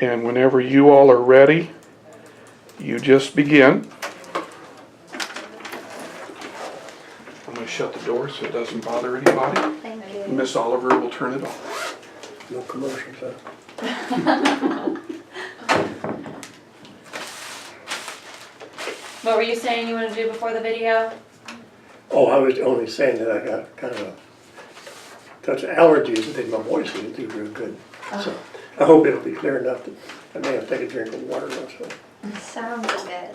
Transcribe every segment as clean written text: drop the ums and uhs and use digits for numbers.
And whenever you all are ready, you just begin. I'm going to shut the door so it doesn't bother anybody. Thank you. Miss Oliver will turn it off. No commercials, huh? What were you saying you want to do before the video? Oh, I was only saying that I got kind of a touch of allergies. I think my voice will do real good. So I hope it'll be clear enough that I may have to take a drink of water or so. Sounds good.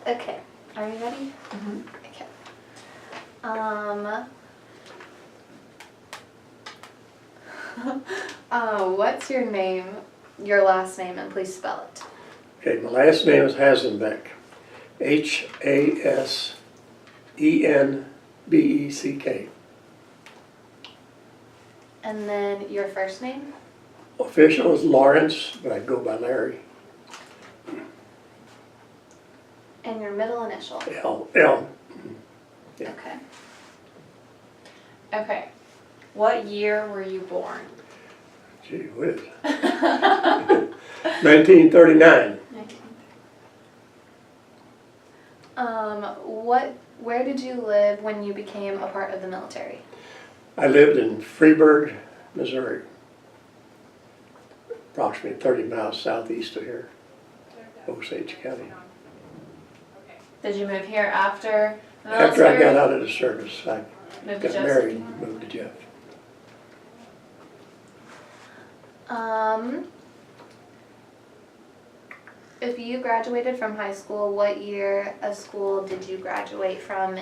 Okay, are you ready? Mm-hmm. Okay. What's your name, your last name, and please spell it. Okay, my last name is Hasenbeck. Hasenbeck. And then your first name? Official is Lawerce, but I go by Larry. And your middle initial? L. Okay. Okay. What year were you born? Gee whiz. 1939. Where did you live when you became a part of the military? I lived in Freeburg, Missouri, approximately 30 miles southeast of here, Osage County. Did you move here after the After I military? got out of the service, I Moved to got Joseph? married and moved to Jeff. If you graduated from high school, what year of school did you graduate from,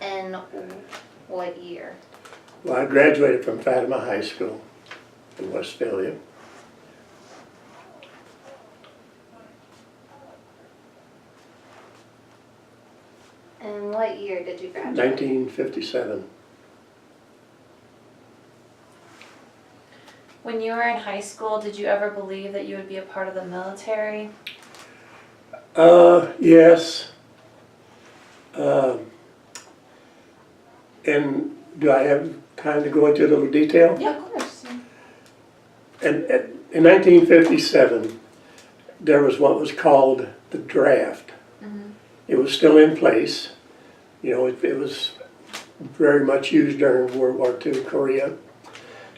and what year? Well, I graduated from Fatima High School in Westphalia. And what year did you graduate? 1957. When you were in high school, did you ever believe that you would be a part of the military? Yes. And do I have time to go into a little detail? Yeah, of course. And in 1957, there was what was called the draft. Mm-hmm. It was still in place. You know, it was very much used during World War II, Korea.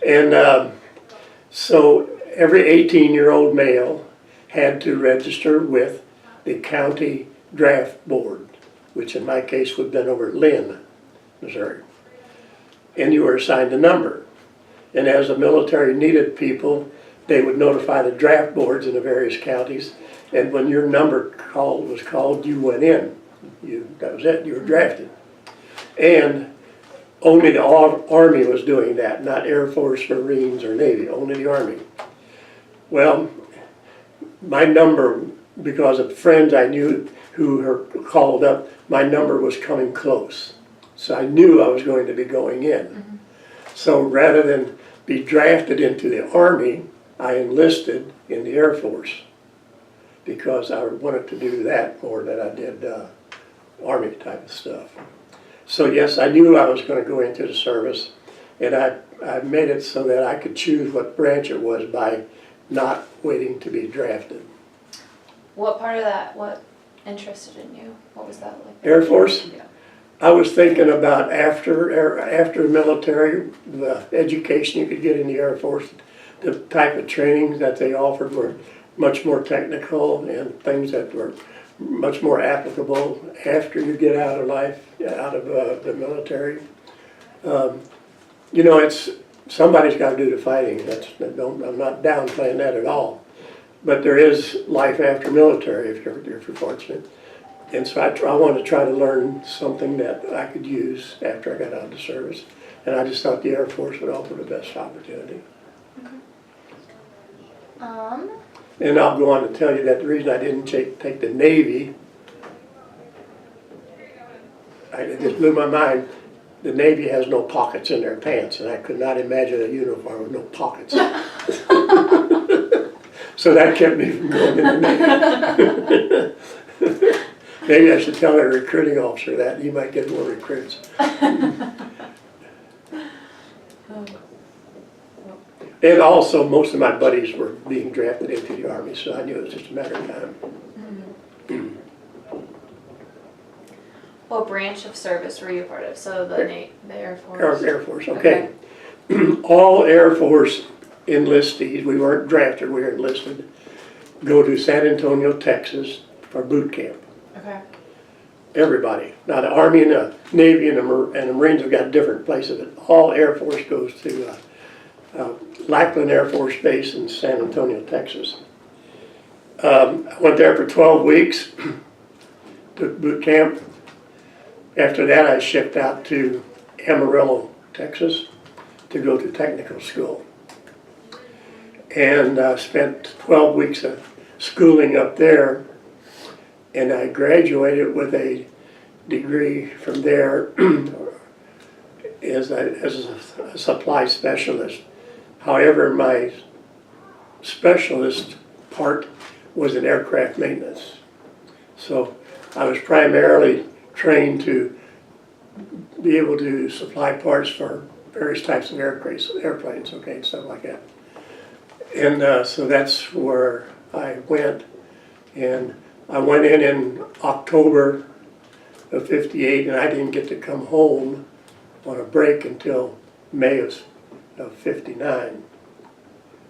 And so every 18-year-old male had to register with the county draft board, which in my case would have been over at Lynn, Missouri. And you were assigned a number. And as the military needed people, they would notify the draft boards in the various counties. And when your number was called, you went in. That was it, you were drafted. And only the Army was doing that, not Air Force, Marines, or Navy, only the Army. Well, my number, because of friends I knew who were called up, my number was coming close. So I knew I was going to be going in. Mm-hmm. So rather than be drafted into the Army, I enlisted in the Air Force because I wanted to do that more than I did Army type of stuff. So yes, I knew I was going to go into the service, and I made it so that I could choose what branch it was by not waiting to be drafted. What part of that, what interested in you? What was that like? Air Force? Yeah. I was thinking about after the military, the education you could get in the Air Force, the type of training that they offered were much more technical and things that were much more applicable after you get out of life, out of the military. You know, somebody's got to do the fighting. I'm not downplaying that at all. But there is life after military if you're fortunate. And so I wanted to try to learn something that I could use after I got out of the service. And I just thought the Air Force would offer the best opportunity. And I'll go on to tell you that the reason I didn't take the Navy, it just blew my mind. The Navy has no pockets in their pants, and I could not imagine a uniform with no pockets. So that kept me from going in the Navy. Maybe I should tell our recruiting officer that. He might get more recruits. And also, most of my buddies were being drafted into the Army, so I knew it was just a matter of time. What branch of service were you part of? So the Air Force? Air Force, okay. All Air Force enlistees, we weren't drafted, we were enlisted, go to San Antonio, Texas for boot camp. Okay. Everybody. Now the Army and the Navy and the Marines have got different places, but all Air Force goes to Lackland Air Force Base in San Antonio, Texas. I went there for 12 weeks, took boot camp. After that, I shipped out to Amarillo, Texas, to go to technical school. And spent 12 weeks of schooling up there, and I graduated with a degree from there as a supply specialist. However, my specialist part was in aircraft maintenance. So I was primarily trained to be able to supply parts for various types of airplanes, okay, and stuff like that. And so that's where I went. And I went in October of '58, and I didn't get to come home on a break until May of '59.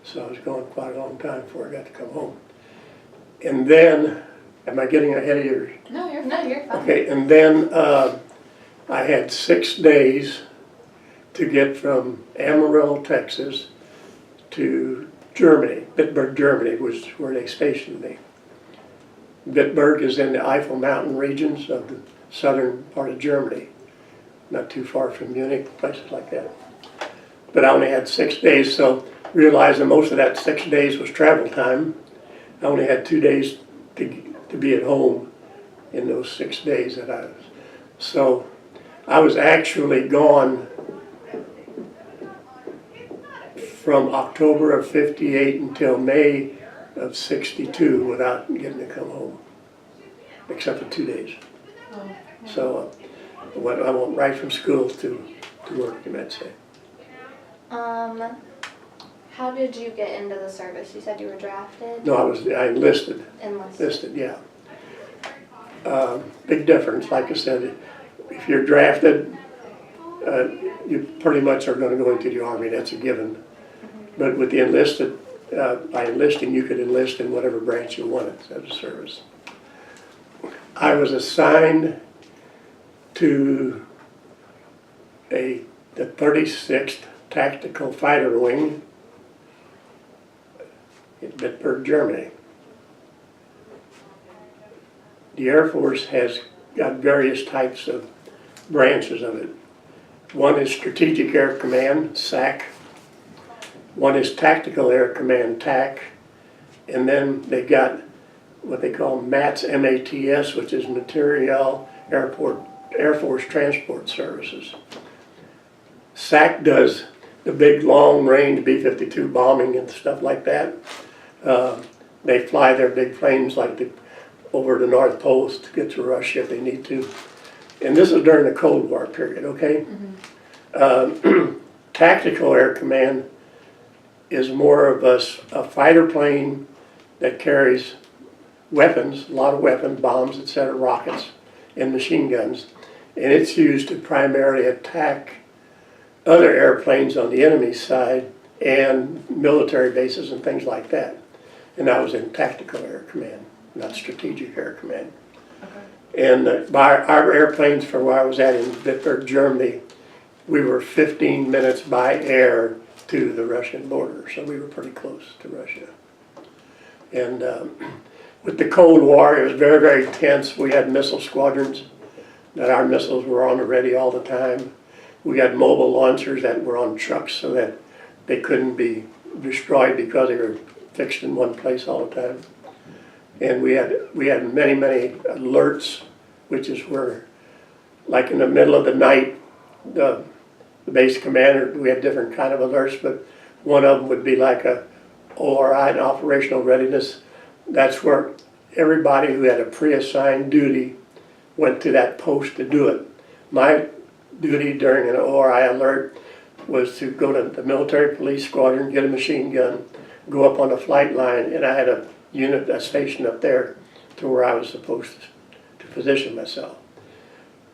So I was gone quite a long time before I got to come home. And then, am I getting ahead of yours? No, you're fine. Okay, and then I had 6 days to get from Amarillo, Texas to Germany. Bitburg, Germany was where they stationed me. Bitburg is in the Eifel Mountain regions of the southern part of Germany, not too far from Munich, places like that. But I only had 6 days, so realizing most of that 6 days was travel time, I only had 2 days to be at home in those 6 days that I was. So I was actually gone from October of '58 until May of '62 without getting to come home, except for 2 days. Oh, yeah. So I went right from school to work, you might say. How did you get into the service? You said you were drafted? No, I enlisted. Enlisted. Yeah. Big difference, like I said, if you're drafted, you pretty much are going to go into the Army, that's a given. But with the enlisted, by enlisting, you could enlist in whatever branch you wanted as a service. I was assigned to the 36th Tactical Fighter Wing in Bitburg, Germany. The Air Force has got various types of branches of it. One is Strategic Air Command, SAC. One is Tactical Air Command, TAC. And then they got what they call MATS, MATS, which is Materiel Air Force Transport Services. SAC does the big long-range B-52 bombing and stuff like that. They fly their big planes like over the North Pole to get to Russia if they need to. And this is during the Cold War period, okay? Tactical Air Command is more of a fighter plane that carries weapons, a lot of weapons, bombs, etc., rockets, and machine guns. And it's used to primarily attack other airplanes on the enemy side and military bases and things like that. And I was in Tactical Air Command, not Strategic Air Command. Okay. And by our airplanes for where I was at in Bitburg, Germany, we were 15 minutes by air to the Russian border, so we were pretty close to Russia. And with the Cold War, it was very, very tense. We had missile squadrons that our missiles were on the ready all the time. We had mobile launchers that were on trucks so that they couldn't be destroyed because they were fixed in one place all the time. And we had many, many alerts, which is where, like in the middle of the night, the base commander, we had different kind of alerts, but one of them would be like a ORI, an operational readiness. That's where everybody who had a pre-assigned duty went to that post to do it. My duty during an ORI alert was to go to the military police squadron, get a machine gun, go up on a flight line, and I had a unit, a station up there to where I was supposed to position myself.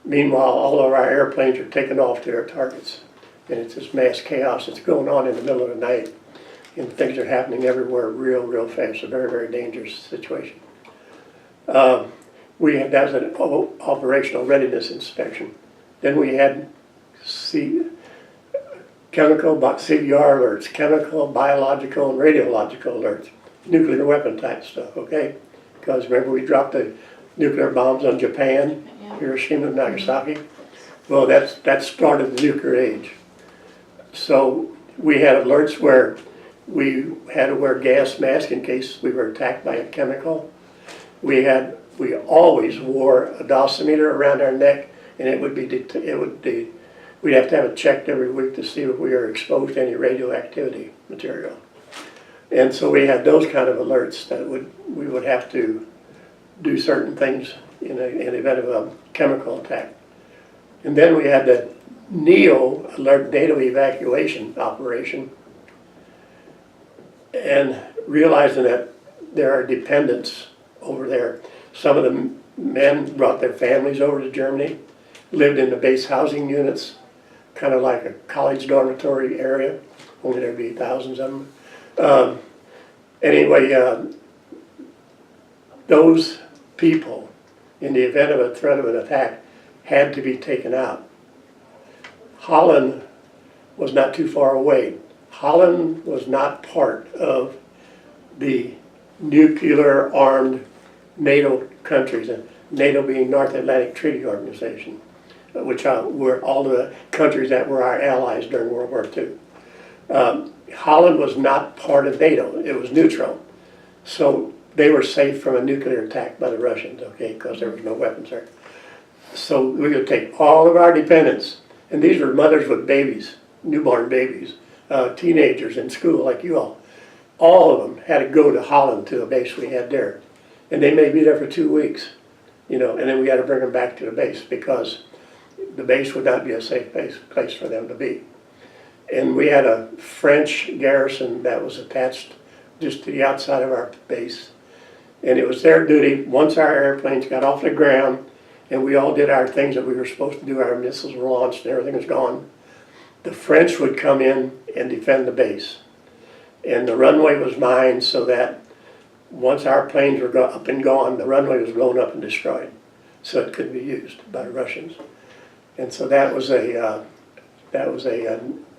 Meanwhile, all of our airplanes are taking off to their targets, and it's this mass chaos that's going on in the middle of the night, and things are happening everywhere real fast. It's a very dangerous situation. That was an operational readiness inspection. Then we had chemical, CBR alerts, chemical, biological, and radiological alerts, nuclear weapon type stuff, okay? Because remember we dropped the nuclear bombs on Japan, Hiroshima and Nagasaki? Well, that started the nuclear age. So we had alerts where we had to wear gas masks in case we were attacked by a chemical. We always wore a dosimeter around our neck, and we'd have to have it checked every week to see if we were exposed to any radioactivity material. And so we had those kind of alerts that we would have to do certain things in the event of a chemical attack. And then we had the NEO, Alert Data Evacuation Operation, and realizing that there are dependents over there. Some of the men brought their families over to Germany, lived in the base housing units, kind of like a college dormitory area, only there'd be thousands of them. Those people, in the event of a threat of an attack, had to be taken out. Holland was not too far away. Holland was not part of the nuclear armed NATO countries, and NATO being North Atlantic Treaty Organization, which were all the countries that were our allies during World War II. Holland was not part of NATO, it was neutral. So they were safe from a nuclear attack by the Russians, okay, because there was no weapons there. So we would take all of our dependents, and these were mothers with babies, newborn babies, teenagers in school like you all. All of them had to go to Holland to a base we had there. And they may be there for 2 weeks, and then we had to bring them back to the base because the base would not be a safe place for them to be. And we had a French garrison that was attached just to the outside of our base. And it was their duty, once our airplanes got off the ground and we all did our things that we were supposed to do, our missiles were launched and everything was gone, the French would come in and defend the base. And the runway was mined so that once our planes were up and gone, the runway was blown up and destroyed, so it couldn't be used by the Russians. And so that was the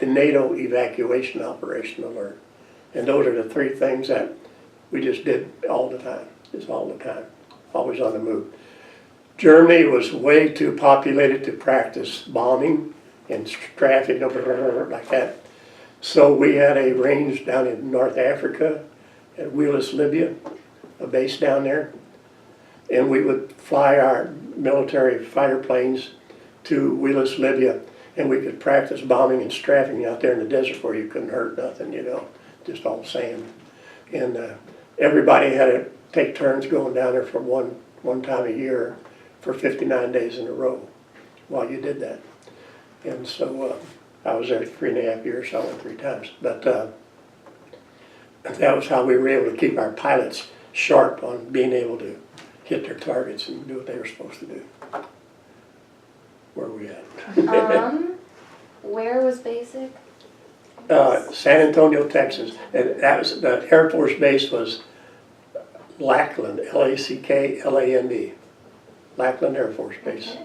NATO evacuation operation alert. And those are the three things that we just did all the time, always on the move. Germany was way too populated to practice bombing and strafing like that. So we had a range down in North Africa, at Lawerce, Libya, a base down there. And we would fly our military fighter planes to Lawerce, Libya, and we could practice bombing and strafing out there in the desert where you couldn't hurt nothing, just all sand. And everybody had to take turns going down there for one time a year for 59 days in a row while you did that. And so I was there 3.5 years, so I went 3 times. But that was how we were able to keep our pilots sharp on being able to hit their targets and do what they were supposed to do. Where are we at? Where was basic? San Antonio, Texas. And that was, the Air Force base was Lackland, Lackland, Lackland Air Force Base,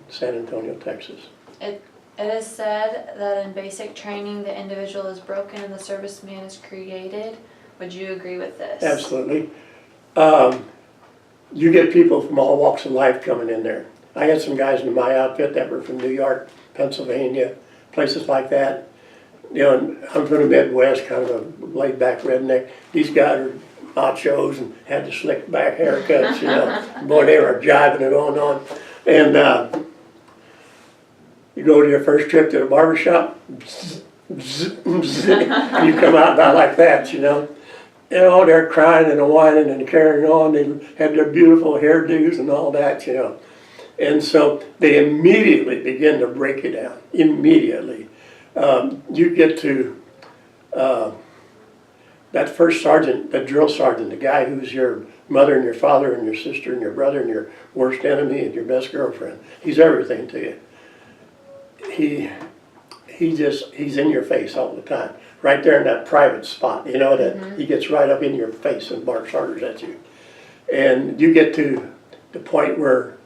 San Antonio, Texas. It is said that in basic training, the individual is broken and the serviceman is created. Would you agree with this? Absolutely. You get people from all walks of life coming in there. I had some guys in my outfit that were from New York, Pennsylvania, places like that. And I'm from the Midwest, kind of a laid-back redneck. These guys are machos and had the slick back haircuts, Boy, they were jiving and going on. And you go to your first trip to the barbershop, you come out about like that, they're crying and whining and carrying on. They had their beautiful hairdos and all that, And so they immediately begin to break you down, immediately. You get to that first sergeant, that drill sergeant, the guy who's your mother and your father and your sister and your brother and your worst enemy and your best girlfriend. He's everything to you. He's in your face all the time. Right there in that private spot, you know, that he gets right up in your face and barks orders at you. And you get to the point where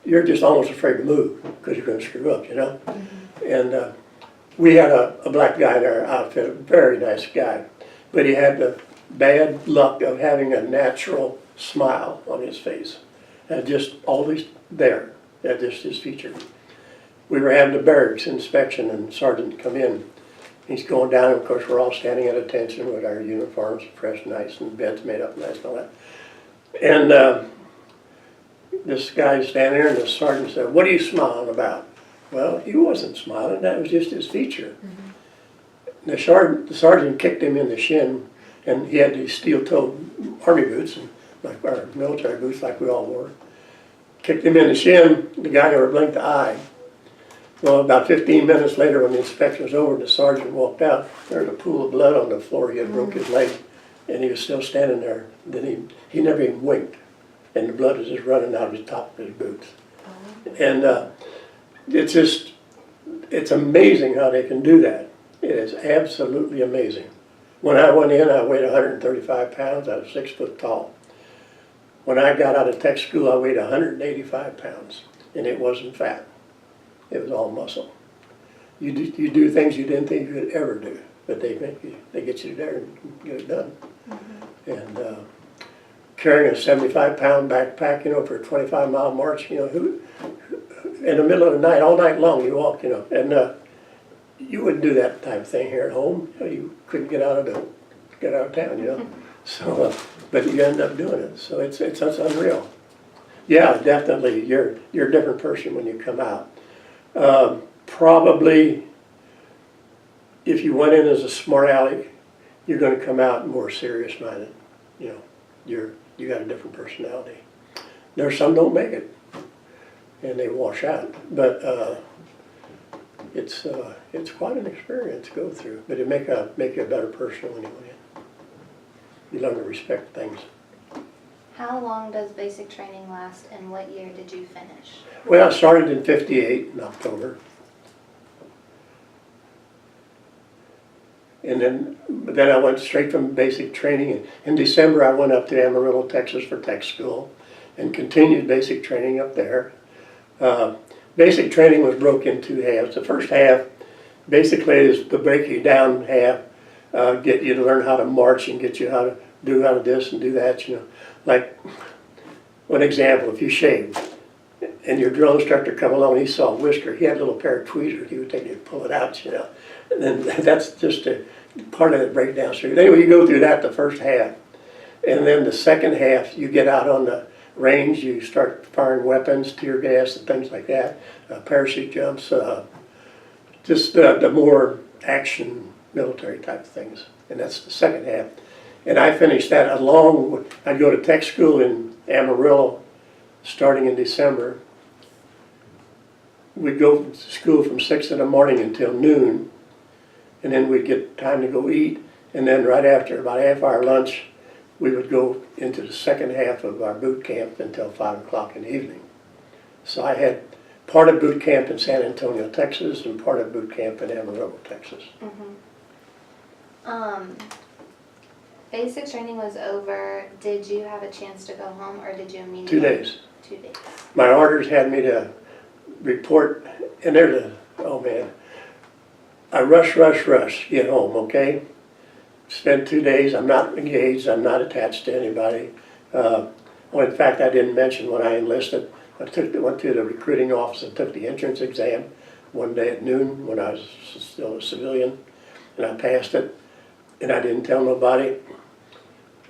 you're just almost afraid to move because you're going to screw up, you know. And we had a black guy in our outfit, a very nice guy, but he had the bad luck of having a natural smile on his face, and just always there. That's just his feature. We were having the barracks inspection, and the sergeant come in. He's going down, and of course we're all standing at attention with our uniforms pressed nice and beds made up nice and all that. And this guy's standing there, and the sergeant said, "What are you smiling about?" Well, he wasn't smiling, that was just his feature. The sergeant kicked him in the shin, and he had these steel-toed army boots, and like our military boots like we all wore. Kicked him in the shin, the guy never blinked an eye. Well, about 15 minutes later, when the inspection was over, the sergeant walked out. There was a pool of blood on the floor. He had broke his leg, and he was still standing there. Then he never even winked, and the blood was just running out of the top of his boots. And it's amazing how they can do that. It is absolutely amazing. When I went in, I weighed 135 pounds. I was 6 foot tall. When I got out of tech school, I weighed 185 pounds, and it wasn't fat. It was all muscle. You do things you didn't think you could ever do, but they get you there and get it done. And carrying a 75-pound backpack, you know, for a 25-mile march, you know, in the middle of the night, all night long, you walk, you know, and you wouldn't do that type of thing here at home. You know, you couldn't get out of town, you know. So, but you end up doing it. So it's unreal. Yeah, definitely, you're a different person when you come out. Probably, if you went in as a smart aleck, you're going to come out more serious-minded. You know, you got a different personality. There's some don't make it, and they wash out. But it's quite an experience to go through. But it make you a better person when you went in. You learn to respect things. How long does basic training last, and what year did you finish? Well, I started in '58 in October. And then I went straight from basic training. And in December, I went up to Amarillo, Texas for tech school and continued basic training up there. Basic training was broken in 2 halves. The first half basically is the break you down half, get you to learn how to march and get you how to do this and do that, you know. Like, one example, if you shaved and your drill instructor come along and he saw a whisker, he had a little pair of tweezers, he would take it and pull it out, you know. And then that's just a part of the breakdown. So anyway, you go through that the first half. And then the second half, you get out on the range, you start firing weapons, tear gas and things like that, parachute jumps, just the more action military type of things. And that's the second half. And I finished that along with, I'd go to tech school in Amarillo starting in December. We'd go to school from 6 in the morning until noon, and then we'd get time to go eat, and then right after about a half-hour lunch, we would go into the second half of our boot camp until 5 o'clock in the evening. So I had part of boot camp in San Antonio, Texas, and part of boot camp in Amarillo, Texas. Basic training was over. Did you have a chance to go home, or did you immediately? 2 days. 2 days. My orders had me to report, and oh man, I rush, get home, okay? Spent 2 days, I'm not engaged, I'm not attached to anybody. Well, in fact, I didn't mention when I enlisted, went to the recruiting office and took the entrance exam one day at noon when I was still a civilian, and I passed it, and I didn't tell nobody.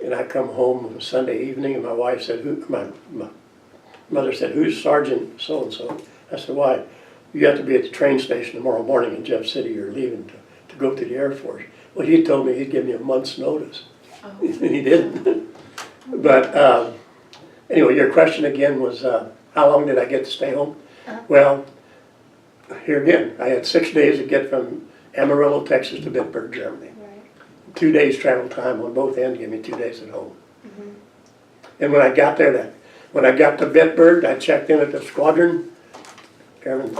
And I come home on Sunday evening, and my wife said, my mother said, "Who's Sergeant so-and-so?" I said, "Why? You have to be at the train station tomorrow morning in Jeff City. You're leaving to go to the Air Force." Well, he told me he'd give me a month's notice. And he didn't. But anyway, your question again was? how long did I get to stay home? Well, here again, I had 6 days to get from Amarillo, Texas to Bitburg, Germany. Right. 2 days travel time on both ends, give me 2 days at home. And when I got there, when I got to Bitburg, I checked in at the squadron, Airman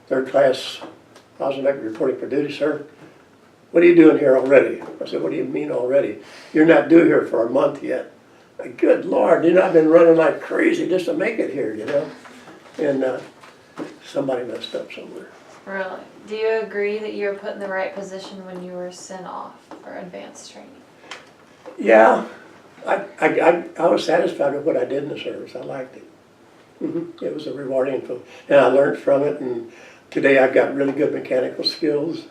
3rd Class Hasenbeck reporting for duty, sir. What are you doing here already? I said, what do you mean already? You're not due here for a month yet. Good Lord, you know, I've been running like crazy just to make it here, you know? And somebody messed up somewhere. Really? Do you agree that you were put in the right position when you were sent off for advanced training? Yeah, I was satisfied with what I did in the service. I liked it. It was a rewarding, and I learned from it, and today I've got really good mechanical skills.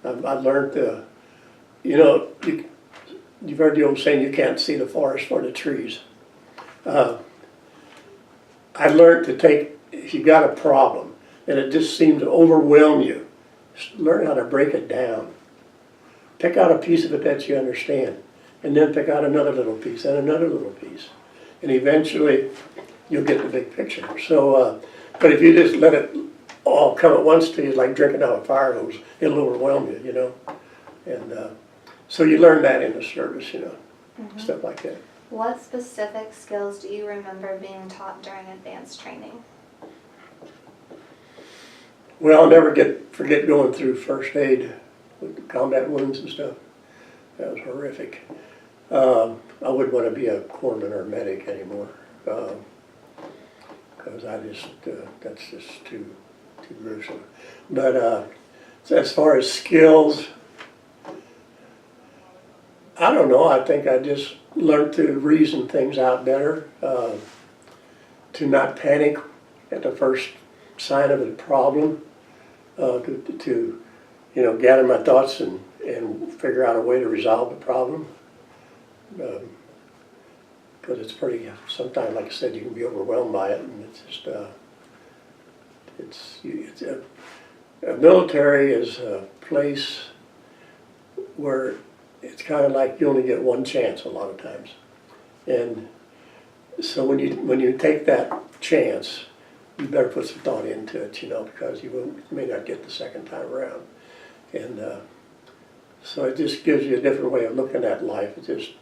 I learned, you know, you've heard the old saying, you can't see the forest for the trees. I learned to take, if you got a problem and it just seemed to overwhelm you, learn how to break it down. Pick out a piece of it that you understand, and then pick out another little piece and another little piece. And eventually you'll get the big picture. So, but if you just let it all come at once to you, it's like drinking out of a fire hose, it'll overwhelm you, you know. And so you learn that in the service, you know, stuff like that. What specific skills do you remember being taught during advanced training? Well, I'll never forget going through first aid with combat wounds and stuff. That was horrific. I wouldn't want to be a corpsman or a medic anymore, because that's just too gruesome. But so as far as skills, I don't know. I think I just learned to reason things out better, to not panic at the first sign of a problem, to you know, gather my thoughts and figure out a way to resolve the problem. Because it's pretty, sometimes, like I said, you can be overwhelmed by it, and it's just, a military is a place where it's kind of like you only get one chance a lot of times. And so when you take that chance, you better put some thought into it, you know, because you may not get the second time around. And so it just gives you a different way of looking at life. It just,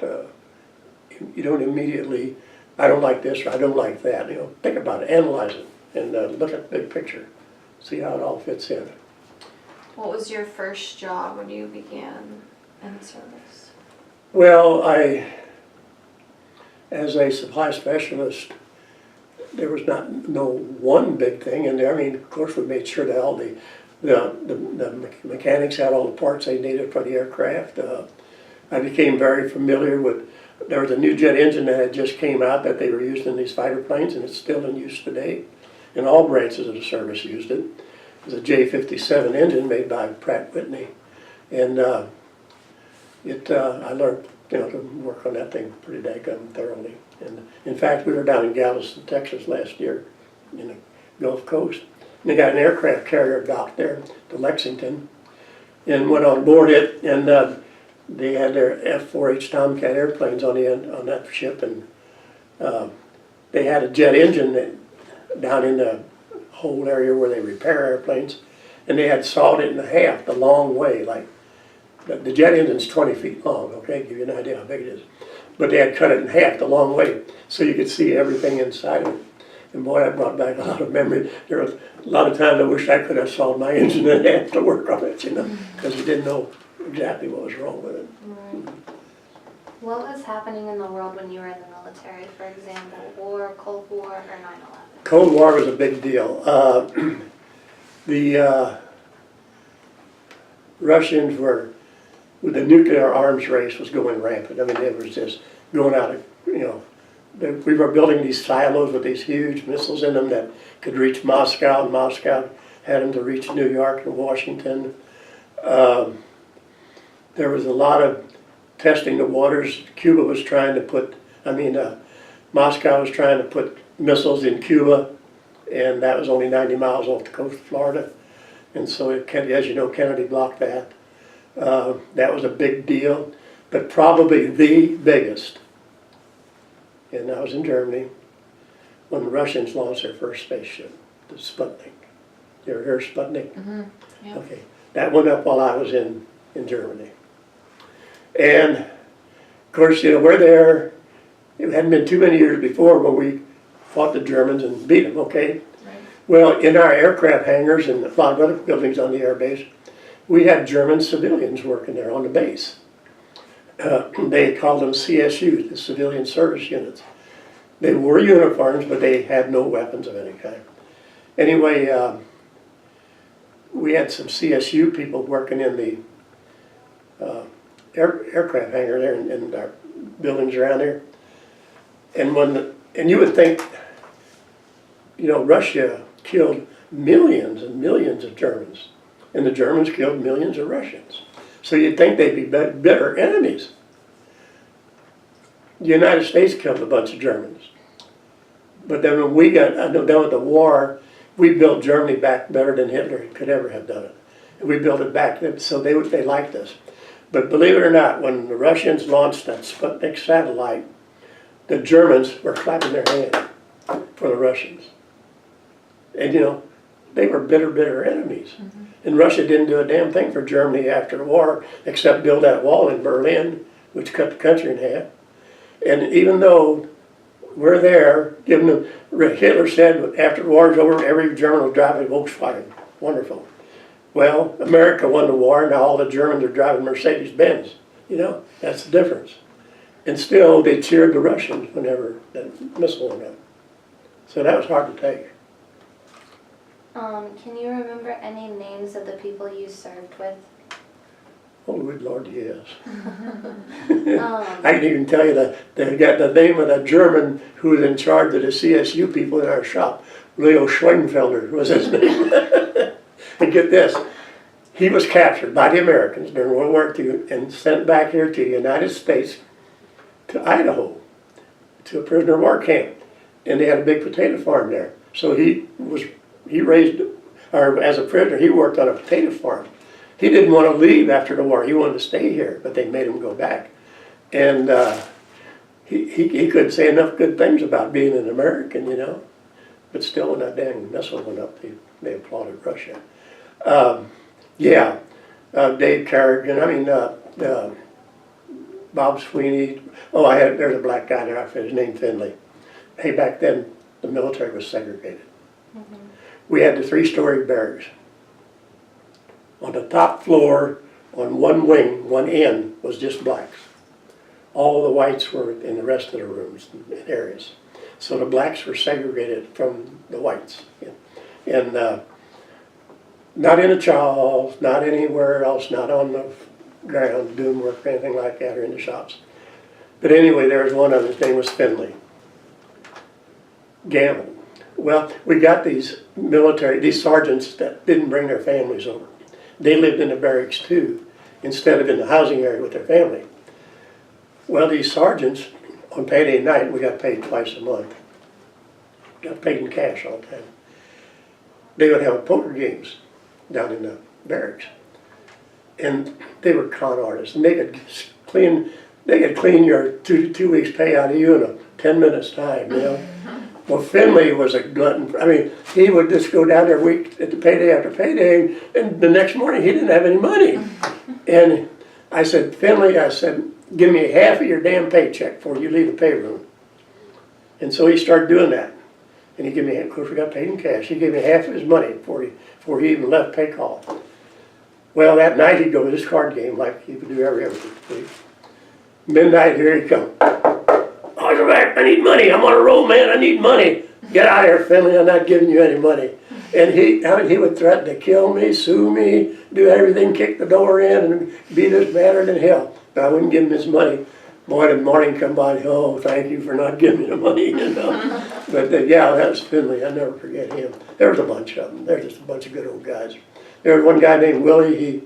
you don't immediately, I don't like this or I don't like that. You know, think about it, analyze it, and look at the big picture, see how it all fits in. What was your first job when you began in the service? Well, as a supply specialist, there was no one big thing in there. I mean, of course, we made sure that all the mechanics had all the parts they needed for the aircraft. I became very familiar with, there was a new jet engine that had just came out that they were using in these fighter planes, and it's still in use today. And all branches of the service used it. It was a J57 engine made by Pratt Whitney. And I learned, you know, to work on that thing pretty daggone thoroughly. And in fact, we were down in Galveston, Texas last year in the Gulf Coast. And they got an aircraft carrier docked there to Lexington and went on board it, and they had their F-4H Tomcat airplanes on the end on that ship, and they had a jet engine down in the whole area where they repair airplanes, and they had sawed it in half the long way, like the jet engine's 20 feet long, okay, give you an idea how big it is. But they had cut it in half the long way, so you could see everything inside of it. And boy, that brought back a lot of memory. There was a lot of times I wish I could have sawed my engine in half to work on it, you know, because you didn't know exactly what was wrong with it. Right. What was happening in the world when you were in the military, for example, War, Cold War, or 9/11? Cold War was a big deal. The Russians were, with the nuclear arms race was going rampant. I mean, it was just going out of, you know, we were building these silos with these huge missiles in them that could reach Moscow, and Moscow had them to reach New York and Washington. There was a lot of testing the waters. Cuba was trying to put, Moscow was trying to put missiles in Cuba, and that was only 90 miles off the coast of Florida. And so, as you know, Kennedy blocked that. That was a big deal, but probably the biggest, and that was in Germany, when the Russians launched their first spaceship, the Sputnik. You ever heard of Sputnik? Yeah. Okay, that went up while I was in Germany. And of course, you know, we're there. It hadn't been too many years before when we fought the Germans and beat them, okay? Right. Well, in our aircraft hangars and a lot of other buildings on the air base, we had German civilians working there on the base. They called them CSUs, the Civilian Service Units. They wore uniforms, but they had no weapons of any kind. Anyway, we had some CSU people working in the aircraft hangar there in our buildings around there. And you would think, you know, Russia killed millions and millions of Germans, and the Germans killed millions of Russians. So you'd think they'd be bitter enemies. The United States killed a bunch of Germans. But then when we got done with the war, we built Germany back better than Hitler could ever have done it. And we built it back, so they liked us. But believe it or not, when the Russians launched that Sputnik satellite, the Germans were clapping their hands for the Russians. And you know, they were bitter enemies. And Russia didn't do a damn thing for Germany after the war, except build that wall in Berlin, which cut the country in half. And even though we're there, giving them, Hitler said after the war's over, every German will drive a Volkswagen. Wonderful. Well, America won the war, now all the Germans are driving Mercedes-Benz. You know, that's the difference. And still, they cheered the Russians whenever that missile went up. So that was hard to take. Can you remember any names of the people you served with? Oh, good Lord, yes. Um, I can even tell you the name of the German who was in charge of the CSU people in our shop. Leo Schweinfelder was his name. And get this, he was captured by the Americans during World War II and sent back here to the United States, to Idaho, to a prisoner of war camp. And they had a big potato farm there. So he raised, or as a prisoner, he worked on a potato farm. He didn't want to leave after the war. He wanted to stay here, but they made him go back. And he couldn't say enough good things about being an American, you know. But still, when that dang missile went up, they applauded Russia. Dave Carrigan, Bob Sweeney. Oh, there's a black guy there, his name Finley. Hey, back then, the military was segregated. We had the 3-story barracks. On the top floor, on one wing, one end, was just blacks. All the whites were in the rest of the rooms and areas. So the blacks were segregated from the whites. And not in the chow halls, not anywhere else, not on the ground doing work or anything like that, or in the shops. But anyway, there was one of them, his name was Finley. Gamble. Well, we got these sergeants that didn't bring their families over. They lived in the barracks too, instead of in the housing area with their family. Well, these sergeants, on payday night, we got paid twice a month. Got paid in cash all the time. They would have poker games down in the barracks. And they were con artists, and they could clean your two weeks pay out of you in 10 minutes time, you know. Well, Finley was a glutton. I mean, he would just go down there week at the payday after payday, and the next morning he didn't have any money. And I said, Finley, give me half of your damn paycheck before you leave the payroom. And so he started doing that. And he gave me, of course we got paid in cash, he gave me half of his money before he even left pay call. Well, that night he'd go to this card game like he would do every other week. Midnight, here he come. I need money. I'm on a roll, man. I need money. Get out of here, Finley. I'm not giving you any money. And he would threaten to kill me, sue me, do everything, kick the door in, and be this madder than hell. But I wouldn't give him his money. Boy, the morning come by, oh, thank you for not giving me the money, you know. But that was Finley. I never forget him. There was a bunch of them. There's just a bunch of good old guys. There was one guy named Willie.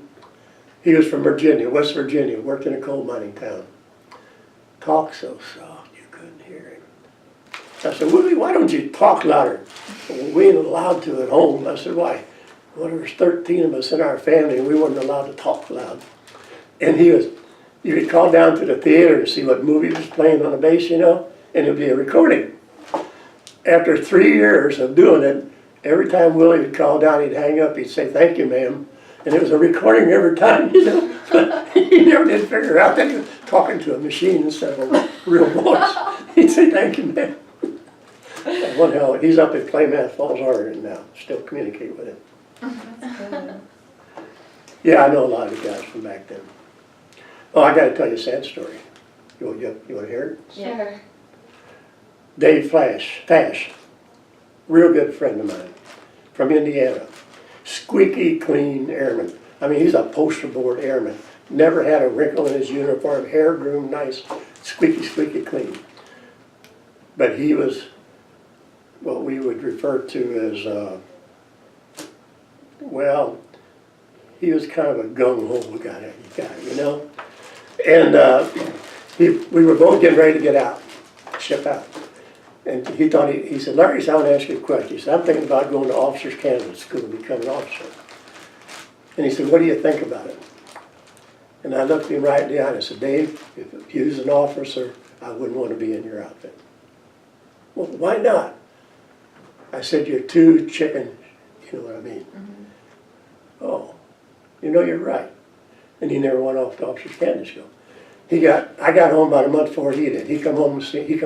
He was from Virginia, West Virginia, worked in a coal mining town. Talked so soft you couldn't hear him. I said, Willie, why don't you talk louder? Well, we ain't allowed to at home. I said, why? Well, there was 13 of us in our family, and we weren't allowed to talk loud. And you could call down to the theater to see what movie was playing on the base, you know, and it'd be a recording. after 3 years of doing it, every time Willie would call down, he'd hang up, he'd say, "Thank you, ma'am." And it was a recording every time, you know. But he never did figure out that he was talking to a machine instead of a real voice. He'd say, "Thank you, ma'am." And one hell, he's up at Klamath Falls, Oregon now, still communicate with him. Yeah, I know a lot of the guys from back then. Oh, I gotta tell you a sad story. You want to hear it? Sure. Dave Fash, real good friend of mine, from Indiana. Squeaky clean airman. I mean, he's a poster board airman. Never had a wrinkle in his uniform, hair groomed nice, squeaky clean. But he was what we would refer to as, well, he was kind of a gung-ho guy, you know? And we were both getting ready to get out, ship out. And he thought, he said, "Larry, I want to ask you a question." He said, "I'm thinking about going to Officers Candidate School to become an officer." And he said, "What do you think about it?" And I looked him right in the eye and I said, "Dave, if you was an officer, I wouldn't want to be in your outfit." "Well, why not?" I said, "You're too chicken," you know what I mean? "Oh, you know, you're right." And he never went off to Officers Candidate School. I got home about a month before he did. He come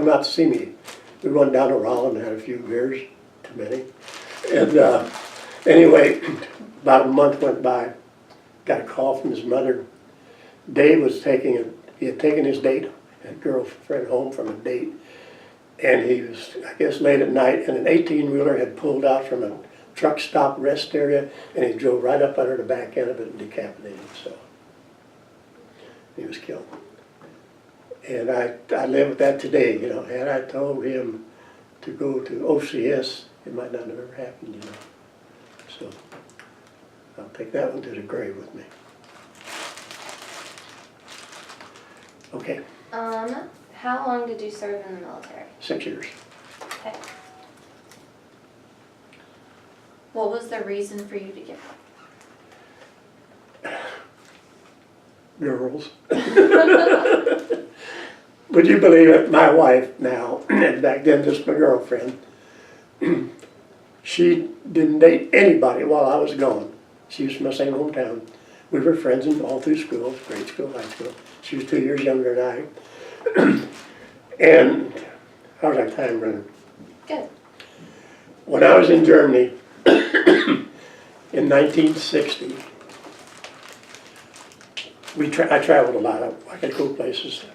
out to see me. We went down to Rollin and had a few beers, too many. And anyway, about a month went by, got a call from his mother. Dave was he had taken his girlfriend home from a date, and he was, I guess, late at night, and an 18-wheeler had pulled out from a truck stop rest area, and he drove right up under the back end of it and decapitated himself. He was killed. And I live with that today, you know. Had I told him to go to OCS, it might not have ever happened, you know. So I'll take that one to the grave with me. Okay, How long did you serve in the military? 6 years. Okay. What was the reason for you to get out? Girls. Would you believe it? My wife now, and back then just my girlfriend, she didn't date anybody while I was gone. She was from my same hometown. We were friends all through school, grade school, high school. She was 2 years younger than I. And how's our time running? Good. When I was in Germany in 1960, I traveled a lot. I could go places.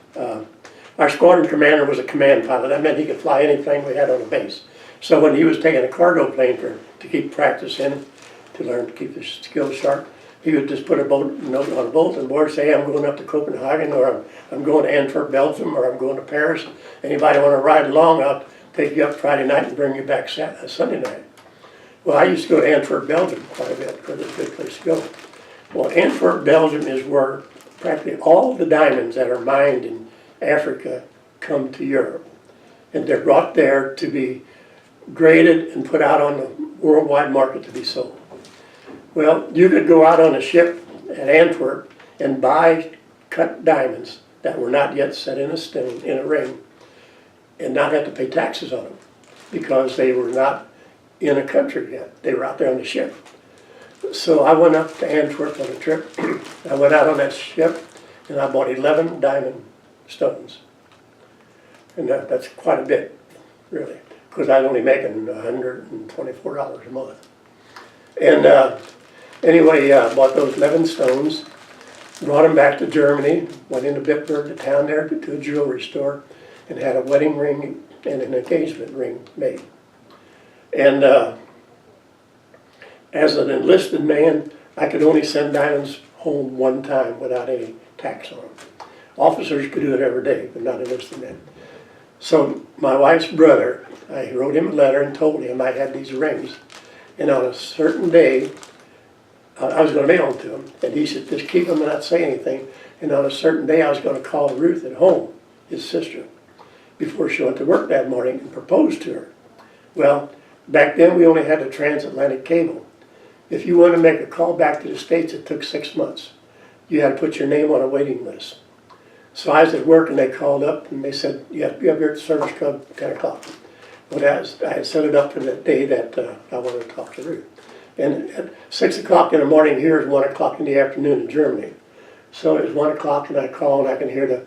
Our squadron commander was a command pilot. That meant he could fly any plane we had on the base. So when he was taking a cargo plane to keep practice in, to learn to keep his skills sharp, he would just put a note on a bulletin board, say, "I'm going up to Copenhagen," or I'm going to Antwerp, Belgium, or "I'm going to Paris. Anybody want to ride along? I'll take you up Friday night and bring you back Sunday night." Well, I used to go to Antwerp, Belgium quite a bit because it's a good place to go. Well, Antwerp, Belgium is where practically all the diamonds that are mined in Africa come to Europe. And they're brought there to be graded and put out on the worldwide market to be sold. Well, you could go out on a ship at Antwerp and buy cut diamonds that were not yet set in a stone, in a ring, and not have to pay taxes on them because they were not in a country yet. They were out there on the ship. So I went up to Antwerp on a trip. I went out on that ship and I bought 11 diamond stones. And that's quite a bit, really, because I was only making $124 a month. And anyway, bought those 11 stones, brought them back to Germany, went into Bitburg, the town there, to a jewelry store, and had a wedding ring and an engagement ring made. And as an enlisted man, I could only send diamonds home one time without any tax on them. Officers could do it every day, but not enlisted men. So my wife's brother, I wrote him a letter and told him I had these rings. And on a certain day, I was going to mail them to him. And he said, "Just keep them and not say anything." And on a certain day, I was going to call Ruth at home, his sister, before she went to work that morning and propose to her. Well, back then we only had a transatlantic cable. If you wanted to make a call back to the States, it took 6 months. You had to put your name on a waiting list. So I was at work and they called up and they said, "You have your service club at 10 o'clock. Well, I had set it up for that day that I wanted to talk to Ruth. And at 6 o'clock in the morning here is 1 o'clock in the afternoon in Germany. So it was 1 o'clock and I called, I can hear the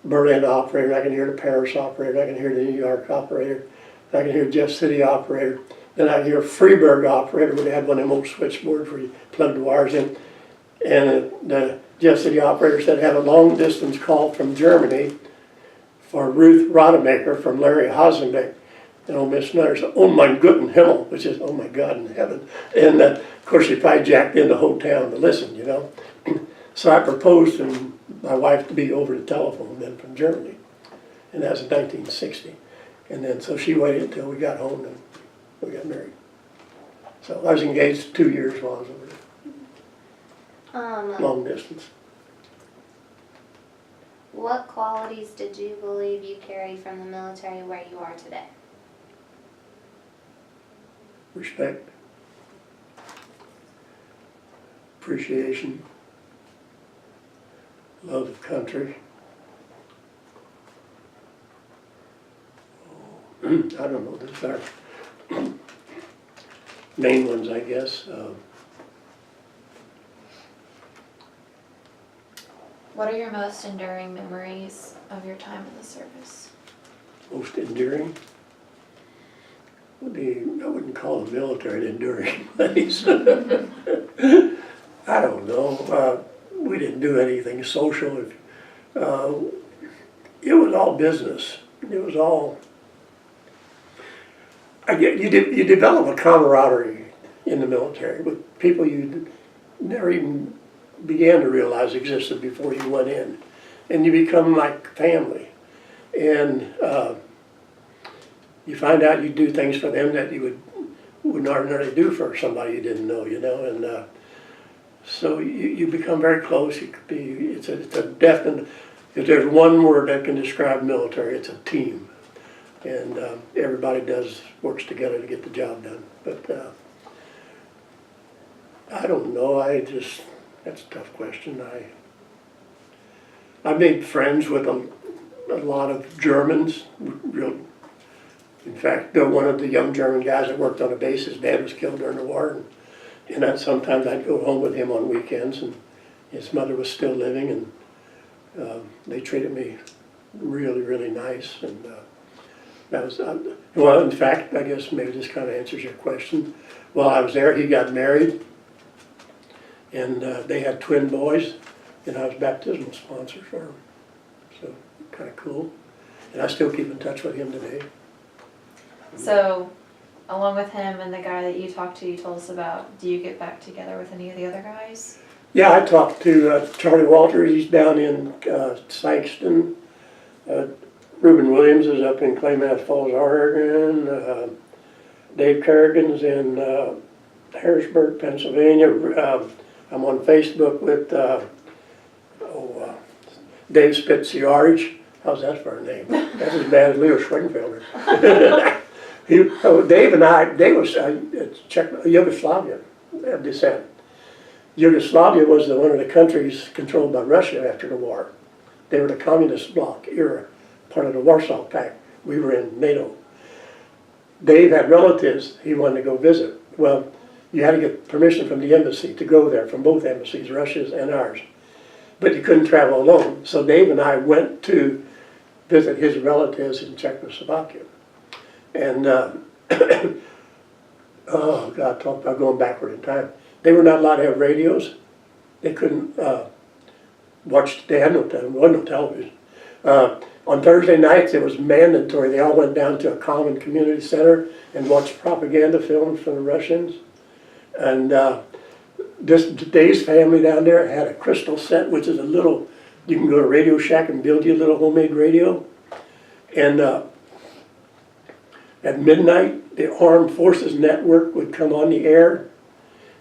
Berlin operator, I can hear the Paris operator, I can hear the New York operator, I can hear Jeff City operator. Then I hear Freiburg operator, where they had one of them old switchboards where you plug the wires in. And the Jeff City operator said, have a long distance call from Germany for Ruth Rodemaker from Larry Hasenbeck. And old Miss Nutter said, oh my good Himmel, which is, oh my God in heaven. And of course she probably jacked in the whole town to listen, you know. So I proposed to my wife to be over the telephone then from Germany. And that was in 1960. And then so she waited until we got home and we got married. So I was engaged 2 years while I was over there. Long distance. What qualities did you believe you carried from the military where you are today? Respect. Appreciation. Love of country. I don't know, those are main ones, I guess. What are your most enduring memories of your time in the service? Most enduring. I wouldn't call the military an enduring place. I don't know. We didn't do anything social. It was all business. It was all. You develop a camaraderie in the military with people you never even began to realize existed before you went in, and you become like family. And you find out you do things for them that you wouldn't ordinarily do for somebody you didn't know, you know. And so you become very close. You could be. It's a definite. If there's one word that can describe military, it's a team. And everybody works together to get the job done. But I don't know. That's a tough question. I made friends with a lot of Germans. In fact, one of the young German guys that worked on a base, his dad was killed during the war, and sometimes I'd go home with him on weekends, and his mother was still living, and they treated me really, really nice. And that was, well, in fact, I guess maybe this kind of answers your question. While I was there, he got married, and they had twin boys, and I was baptismal sponsor for him. So, kind of cool. And I still keep in touch with him today. So, along with him and the guy that you talked to, you told us about, do you get back together with any of the other guys? Yeah, I talked to Charlie Walter. He's down in Sankston. Reuben Williams is up in Klamath Falls, Oregon. Dave Kerrigan's in Harrisburg, Pennsylvania. I'm on Facebook with Dave Spitziarch. How's that for a name? That's as bad as Leo Schwingfelder. Dave and I, Dave was Yugoslavia descent. Yugoslavia was one of the countries controlled by Russia after the war. They were the communist bloc era, part of the Warsaw Pact. We were in NATO. Dave had relatives he wanted to go visit. Well, you had to get permission from the embassy to go there, from both embassies, Russia's and ours. But you couldn't travel alone. So Dave and I went to visit his relatives in Czechoslovakia. And, oh God, talk about going backward in time. They were not allowed to have radios. They couldn't watch, they had there wasn't no television. On Thursday nights, it was mandatory. They all went down to a common community center and watched propaganda films from the Russians. And Dave's family down there had a crystal set, which is a little, you can go to Radio Shack and build you a little homemade radio. And at midnight, the Armed Forces Network would come on the air,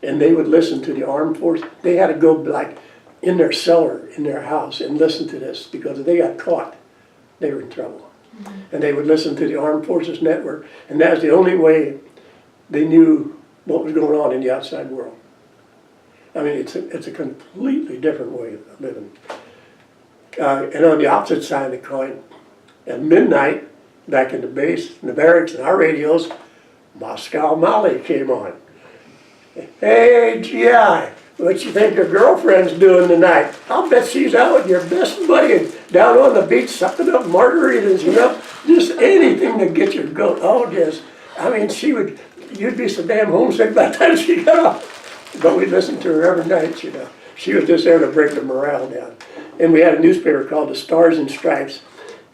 and they would listen to the Armed Forces. They had to go like in their cellar, in their house, and listen to this, because if they got caught, they were in trouble. Mm-hmm. And they would listen to the Armed Forces Network, and that was the only way they knew what was going on in the outside world. I mean, it's a completely different way of living. And on the opposite side of the coin, at midnight, back in the base, in the barracks, and our radios, Moscow Molly came on. Hey, GI, what you think your girlfriend's doing tonight? I'll bet she's out with your best buddy and down on the beach sucking up margaritas, you know? Just anything to get your goat. Oh, yes. I mean, you'd be so damn homesick by the time she got off. But we listened to her every night, you know. She was just there to break the morale down. And we had a newspaper called the Stars and Stripes.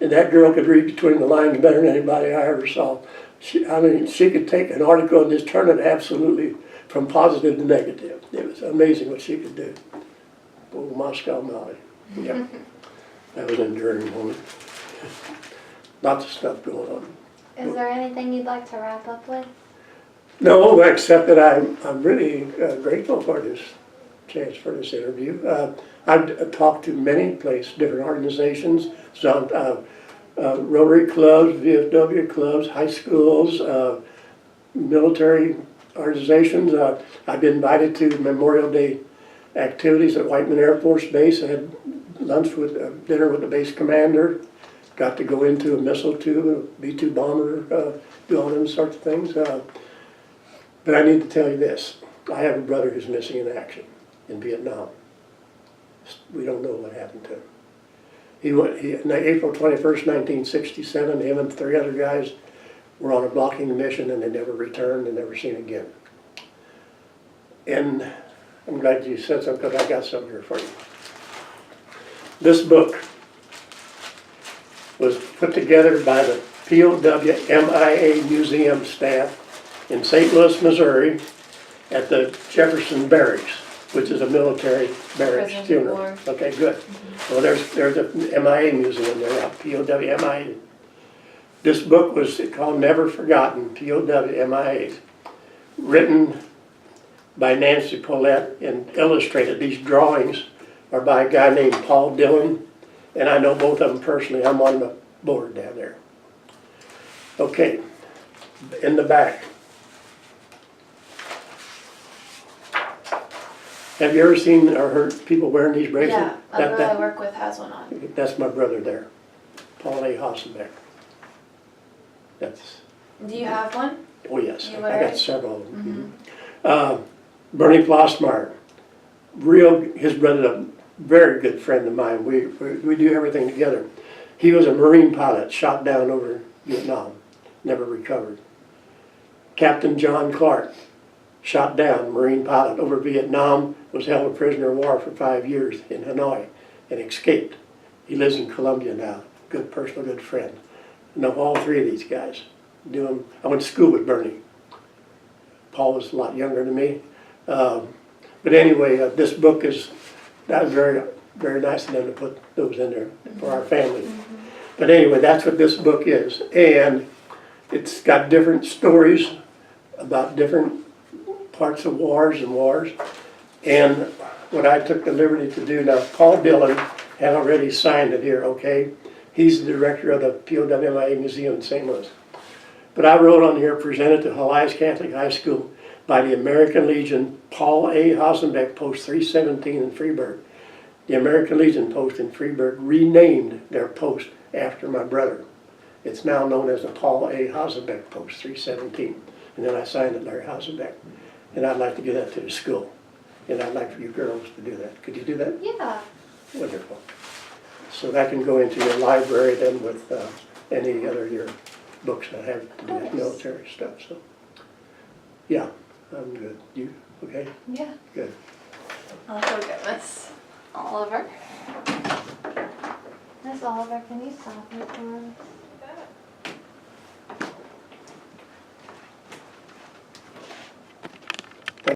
And that girl could read between the lines better than anybody I ever saw. She could take an article and just turn it absolutely from positive to negative. It was amazing what she could do. Oh, Moscow Molly. Yeah. That was an enduring moment. Lots of stuff going on. Is there anything you'd like to wrap up with? No, except that I'm really grateful for this chance for this interview. I've talked to many places, different organizations, some Rotary clubs, VFW clubs, high schools, military organizations. I've been invited to Memorial Day activities at Whiteman Air Force Base. I had lunch with dinner with the base commander. Got to go into a missile tube, a B-2 bomber, do all them sorts of things. But I need to tell you this. I have a brother who's missing in action in Vietnam. We don't know what happened to him. April 21st, 1967, him and 3 other guys were on a blocking mission and they never returned and never seen again. And I'm glad you said something because I got something here for you. This book was put together by the POW MIA Museum staff in St. Louis, Missouri at the Jefferson Barracks, which is a military barracks Prisoners of funeral. war. Okay, good. Well, there's a MIA museum there, POW MIA. This book was called Never Forgotten, POW MIAs, written by Nancy Paulette and illustrated. These drawings are by a guy named Paul Dillon, and I know both of them personally. I'm on the board down there. Okay, in the back. Have you ever seen or heard people wearing these bracelets? Yeah, a girl I work with has one on. That's my brother there, Paul A. Hasenbeck. That's, Do you have one? oh yes, You I wear got it? several of them. Bernie Flossmeyer, his brother's a very good friend of mine. We do everything together. He was a Marine pilot, shot down over Vietnam, never recovered. Captain John Clark, shot down, Marine pilot over Vietnam, was held a prisoner of war for 5 years in Hanoi and escaped. He lives in Colombia now, good personal, good friend. I know all 3 of these guys. I went to school with Bernie. Paul was a lot younger than me. But anyway, this book that was very, very nice of them to put those in there for our family. But anyway, that's what this book is. And it's got different stories about different parts of wars. And what I took the liberty to do, now Paul Dillon had already signed it here, okay? He's the director of the POWMIA Museum in St. Louis. But I wrote on here, presented to Elias Catholic High School by the American Legion, Paul A. Hasenbeck, Post 317 in Freeburg. The American Legion post in Freeburg renamed their post after my brother. It's now known as the Paul A. Hasenbeck Post 317. And then I signed it, Larry Hasenbeck. And I'd like to give that to the school. And I'd like for you girls to do that. Could you do that? Yeah. Wonderful. So that can go into your library then with any other of your books that have to do with military stuff. So, yeah, I'm good. You okay? Yeah. Good. I'll go get Miss Oliver. Miss Oliver, can you stop it for us?